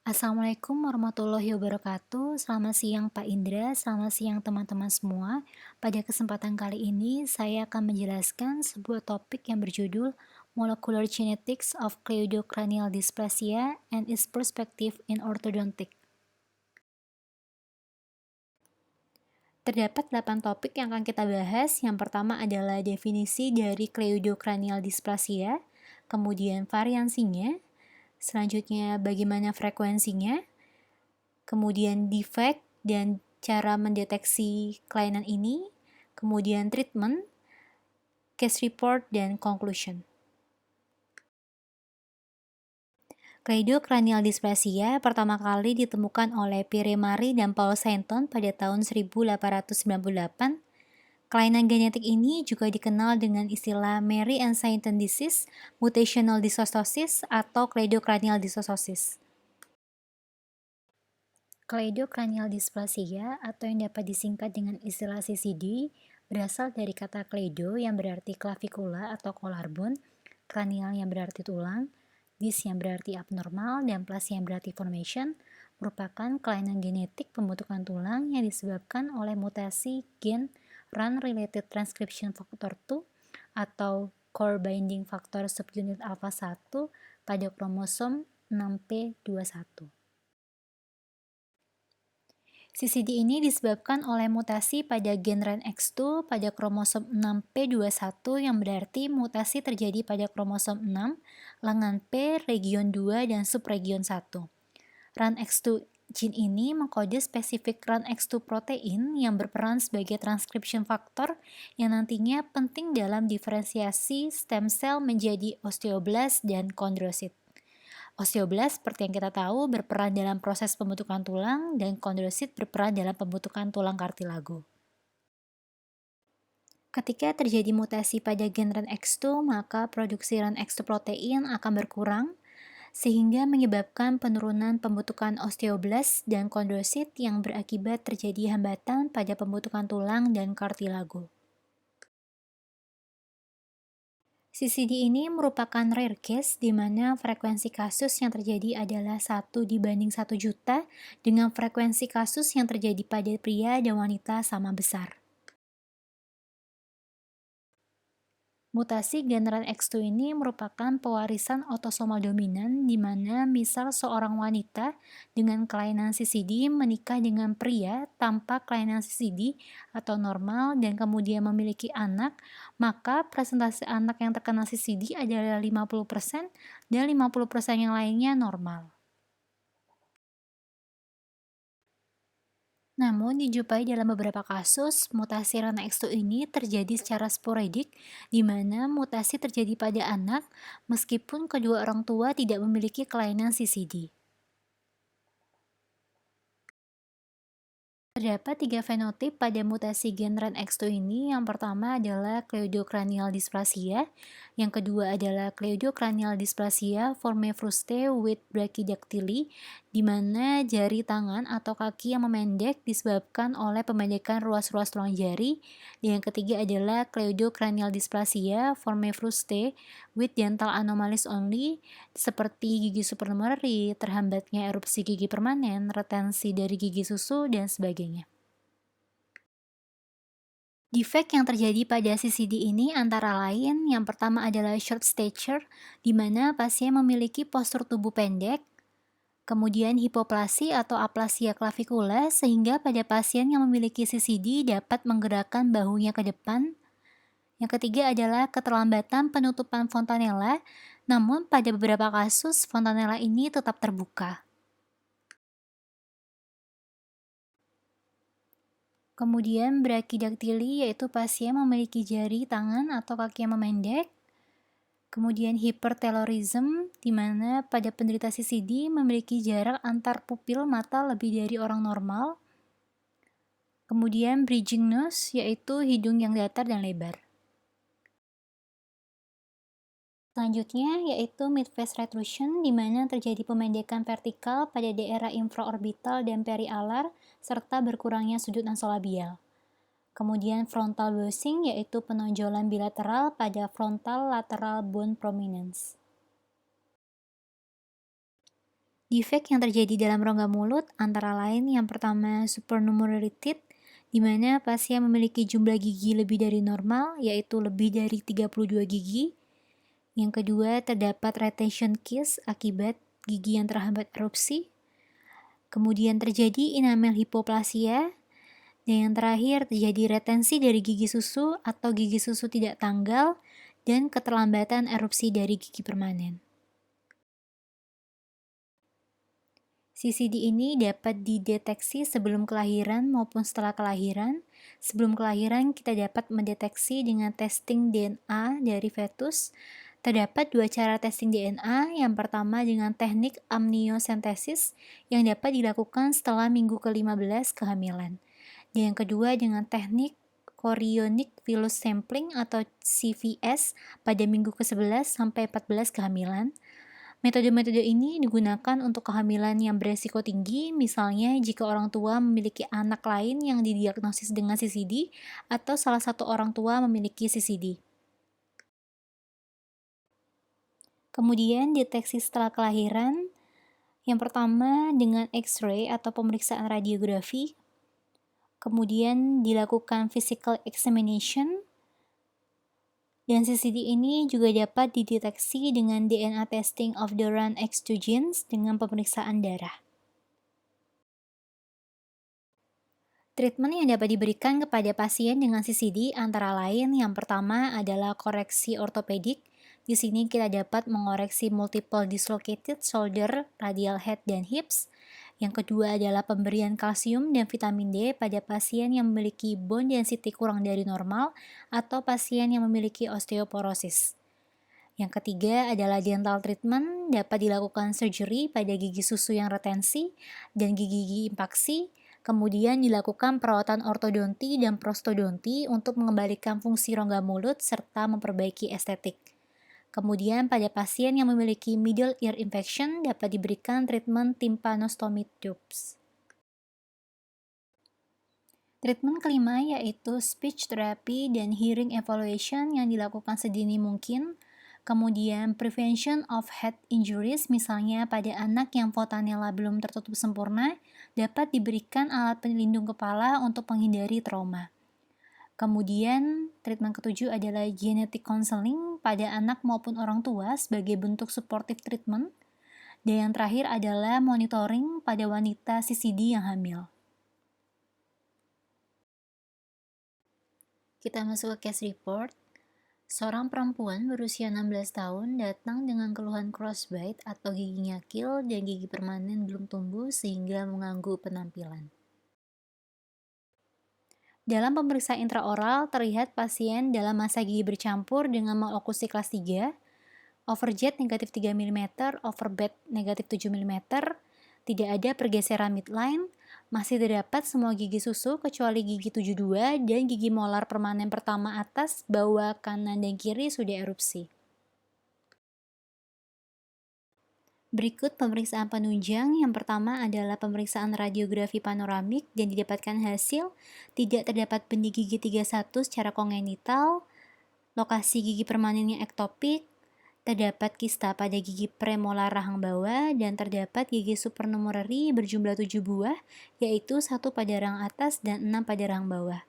Assalamualaikum warahmatullahi wabarakatuh. Selamat siang Pak Indra, selamat siang teman-teman semua. Pada kesempatan kali ini, saya akan menjelaskan sebuah topik yang berjudul Molecular Genetics of Cleidocranial Dysplasia and its Perspective in Orthodontic. Terdapat 8 topik yang akan kita bahas. Yang pertama adalah definisi dari cleidocranial dysplasia, kemudian variansinya, selanjutnya bagaimana frekuensinya, kemudian defect dan cara mendeteksi kelainan ini, kemudian treatment, case report, dan conclusion. Cleidocranial dysplasia pertama kali ditemukan oleh Pierre Marie dan Paul Sainton pada tahun 1898. Kelainan genetik ini juga dikenal dengan istilah Marie and Sainton disease, mutational dysostosis, atau cleidocranial dysostosis. Cleidocranial dysplasia atau yang dapat disingkat dengan istilah CCD berasal dari kata cleido yang berarti clavicular atau collarbone, cranial yang berarti tulang, dys yang berarti abnormal, dan plasia yang berarti formation, merupakan kelainan genetik pembentukan tulang yang disebabkan oleh mutasi gen RUN-related transcription factor 2 atau core binding factor subunit alpha 1 pada kromosom 6p21. CCD ini disebabkan oleh mutasi pada gen RUNX2 pada kromosom 6p21 yang berarti mutasi terjadi pada kromosom 6, lengan P, region 2, dan subregion 1. RUNX2 gene ini mengkode spesifik RUNX2 protein yang berperan sebagai transcription factor yang nantinya penting dalam diferensiasi stem cell menjadi osteoblast dan kondrosit. Osteoblast, seperti yang kita tahu, berperan dalam proses pembentukan tulang, dan kondrosit berperan dalam pembentukan tulang kartilago. Ketika terjadi mutasi pada gen RUNX2, maka produksi RUNX2 protein akan berkurang, sehingga menyebabkan penurunan pembentukan osteoblast dan kondrosit yang berakibat terjadi hambatan pada pembentukan tulang dan kartilago. CCD ini merupakan rare case di mana frekuensi kasus yang terjadi adalah 1/1 juta dengan frekuensi kasus yang terjadi pada pria dan wanita sama besar. Mutasi gen RUNX2 ini merupakan pewarisan autosomal dominan di mana misal seorang wanita dengan kelainan CCD menikah dengan pria tanpa kelainan CCD atau normal dan kemudian memiliki anak, maka presentasi anak yang terkena CCD adalah 50% dan 50% yang lainnya normal. Namun, dijumpai dalam beberapa kasus, mutasi RUNX2 ini terjadi secara sporadik, di mana mutasi terjadi pada anak meskipun kedua orang tua tidak memiliki kelainan CCD. Terdapat 3 fenotip pada mutasi gen RUNX2 ini. Yang pertama adalah cleidocranial dysplasia, yang kedua adalah cleidocranial dysplasia forme fruste with brachydactyly, di mana jari tangan atau kaki yang memendek disebabkan oleh pemendekan ruas-ruas tulang jari, dan yang ketiga adalah cleidocranial dysplasia forme fruste with dental anomalies only, seperti gigi supernumerary, terhambatnya erupsi gigi permanen, retensi dari gigi susu, dan sebagainya. Defect yang terjadi pada CCD ini antara lain, yang pertama adalah short stature, di mana pasien memiliki postur tubuh pendek, kemudian hipoplasi atau aplasia clavicula, sehingga pada pasien yang memiliki CCD dapat menggerakkan bahunya ke depan. Yang ketiga adalah keterlambatan penutupan fontanella, namun pada beberapa kasus fontanella ini tetap terbuka. Kemudian brachydactyly, yaitu pasien memiliki jari tangan atau kaki yang memendek. Kemudian hypertelorism, di mana pada penderita CCD memiliki jarak antar pupil mata lebih dari orang normal. Kemudian bridging nose, yaitu hidung yang datar dan lebar. Selanjutnya yaitu midface retrusion, di mana terjadi pemendekan vertikal pada daerah infraorbital dan perialar serta berkurangnya sudut nasolabial. Kemudian frontal bossing, yaitu penonjolan bilateral pada frontal lateral bone prominence. Defek yang terjadi dalam rongga mulut antara lain yang pertama supernumerary teeth, di mana pasien memiliki jumlah gigi lebih dari normal, yaitu lebih dari 32 gigi. Yang kedua, terdapat retention case akibat gigi yang terhambat erupsi. Kemudian terjadi enamel hipoplasia. Dan yang terakhir, terjadi retensi dari gigi susu atau gigi susu tidak tanggal dan keterlambatan erupsi dari gigi permanen. CCD ini dapat dideteksi sebelum kelahiran maupun setelah kelahiran. Sebelum kelahiran, kita dapat mendeteksi dengan testing DNA dari fetus. Terdapat dua cara testing DNA, yang pertama dengan teknik amniocentesis yang dapat dilakukan setelah minggu ke-15 kehamilan. Dan yang kedua dengan teknik chorionic villus sampling atau CVS pada minggu ke-11 sampai 14 kehamilan. Metode-metode ini digunakan untuk kehamilan yang beresiko tinggi, misalnya jika orang tua memiliki anak lain yang didiagnosis dengan CCD atau salah satu orang tua memiliki CCD. Kemudian deteksi setelah kelahiran, yang pertama dengan X-ray atau pemeriksaan radiografi, kemudian dilakukan physical examination, dan CCD ini juga dapat dideteksi dengan DNA testing of the RUNX2 genes dengan pemeriksaan darah. Treatment yang dapat diberikan kepada pasien dengan CCD antara lain yang pertama adalah koreksi ortopedik. Di sini kita dapat mengoreksi multiple dislocated shoulder, radial head, dan hips. Yang kedua adalah pemberian kalsium dan vitamin D pada pasien yang memiliki bone density kurang dari normal atau pasien yang memiliki osteoporosis. Yang ketiga adalah dental treatment, dapat dilakukan surgery pada gigi susu yang retensi dan gigi-gigi impaksi. Kemudian dilakukan perawatan ortodonti dan prostodonti untuk mengembalikan fungsi rongga mulut serta memperbaiki estetik. Kemudian pada pasien yang memiliki middle ear infection dapat diberikan treatment tympanostomy tubes. Treatment kelima yaitu speech therapy dan hearing evaluation yang dilakukan sedini mungkin. Kemudian prevention of head injuries, misalnya pada anak yang fontanella belum tertutup sempurna, dapat diberikan alat pelindung kepala untuk menghindari trauma. Kemudian, treatment ketujuh adalah genetic counseling pada anak maupun orang tua sebagai bentuk supportive treatment. Dan yang terakhir adalah monitoring pada wanita CCD yang hamil. Kita masuk ke case report. Seorang perempuan berusia 16 tahun datang dengan keluhan crossbite atau gigi nyakil dan gigi permanen belum tumbuh sehingga mengganggu penampilan. Dalam pemeriksaan intraoral, terlihat pasien dalam masa gigi bercampur dengan malokusi kelas 3, overjet negatif 3 mm, overbed negatif 7 mm, tidak ada pergeseran midline, masih terdapat semua gigi susu kecuali gigi 72 dan gigi molar permanen pertama atas, bawah, kanan, dan kiri sudah erupsi. Berikut pemeriksaan penunjang. Yang pertama adalah pemeriksaan radiografi panoramik dan didapatkan hasil tidak terdapat benih gigi 31 secara kongenital, lokasi gigi permanennya ektopik, terdapat kista pada gigi premolar rahang bawah, dan terdapat gigi supernumerary berjumlah 7 buah, yaitu 1 pada rahang atas dan 6 pada rahang bawah.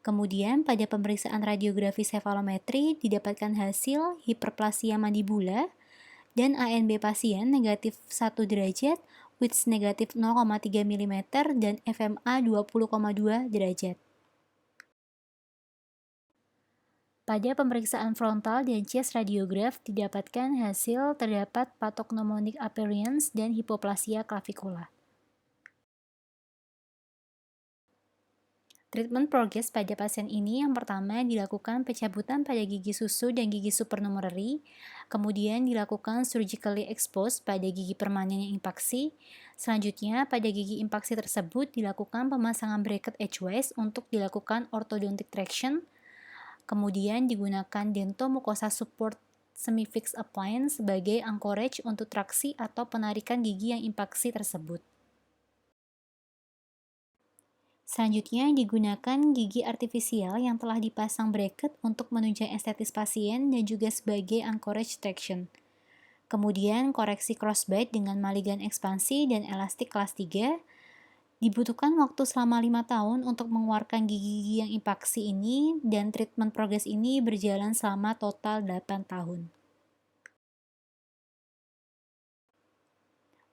Kemudian pada pemeriksaan radiografi cefalometri didapatkan hasil hiperplasia mandibula, dan ANB pasien negatif 1 derajat, Width negatif 0,3 mm, dan FMA 20,2 derajat. Pada pemeriksaan frontal dan chest radiograf didapatkan hasil terdapat pathognomonic appearance dan hipoplasia clavicula. Treatment progress pada pasien ini yang pertama dilakukan pencabutan pada gigi susu dan gigi supernumerary, kemudian dilakukan surgically exposed pada gigi permanen yang impaksi. Selanjutnya, pada gigi impaksi tersebut dilakukan pemasangan bracket edgewise untuk dilakukan orthodontic traction. Kemudian digunakan dentomucosa support semi-fixed appliance sebagai anchorage untuk traksi atau penarikan gigi yang impaksi tersebut. Selanjutnya digunakan gigi artifisial yang telah dipasang bracket untuk menunjang estetis pasien dan juga sebagai anchorage traction. Kemudian koreksi crossbite dengan maligan ekspansi dan elastik kelas 3. Dibutuhkan waktu selama 5 tahun untuk mengeluarkan gigi-gigi yang impaksi ini, dan treatment progres ini berjalan selama total 8 tahun.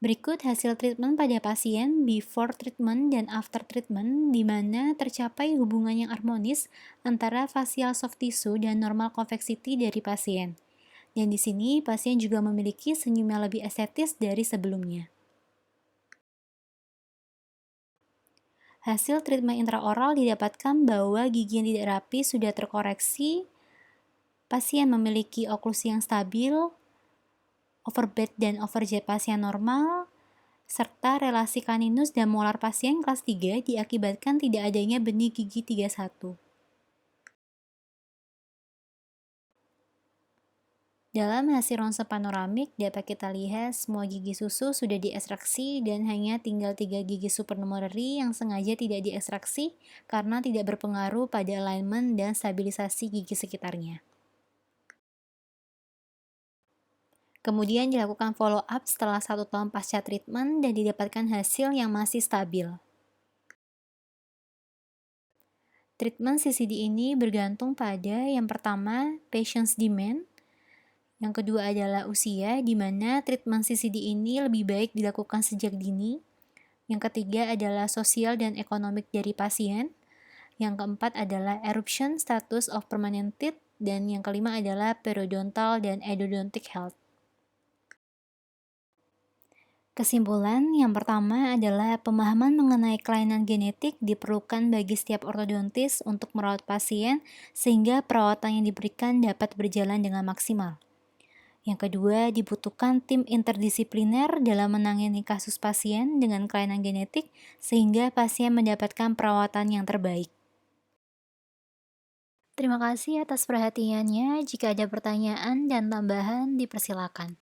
Berikut hasil treatment pada pasien before treatment dan after treatment, di mana tercapai hubungan yang harmonis antara facial soft tissue dan normal convexity dari pasien. Dan di sini pasien juga memiliki senyum yang lebih estetis dari sebelumnya. Hasil treatment intraoral didapatkan bahwa gigi yang tidak rapi sudah terkoreksi, pasien memiliki oklusi yang stabil, overbite dan overjet pasien normal, serta relasi kaninus dan molar pasien kelas 3 diakibatkan tidak adanya benih gigi 31. Dalam hasil ronsen panoramik dapat kita lihat semua gigi susu sudah diekstraksi dan hanya tinggal 3 gigi supernumerary yang sengaja tidak diekstraksi karena tidak berpengaruh pada alignment dan stabilisasi gigi sekitarnya. Kemudian dilakukan follow up setelah 1 tahun pasca treatment dan didapatkan hasil yang masih stabil. Treatment CCD ini bergantung pada yang pertama, patient's demand. Yang kedua adalah usia, di mana treatment CCD ini lebih baik dilakukan sejak dini. Yang ketiga adalah sosial dan ekonomik dari pasien. Yang keempat adalah eruption status of permanent teeth. Dan yang kelima adalah periodontal dan endodontic health. Kesimpulan yang pertama adalah pemahaman mengenai kelainan genetik diperlukan bagi setiap ortodontis untuk merawat pasien sehingga perawatan yang diberikan dapat berjalan dengan maksimal. Yang kedua, dibutuhkan tim interdisipliner dalam menangani kasus pasien dengan kelainan genetik sehingga pasien mendapatkan perawatan yang terbaik. Terima kasih atas perhatiannya. Jika ada pertanyaan dan tambahan, dipersilakan.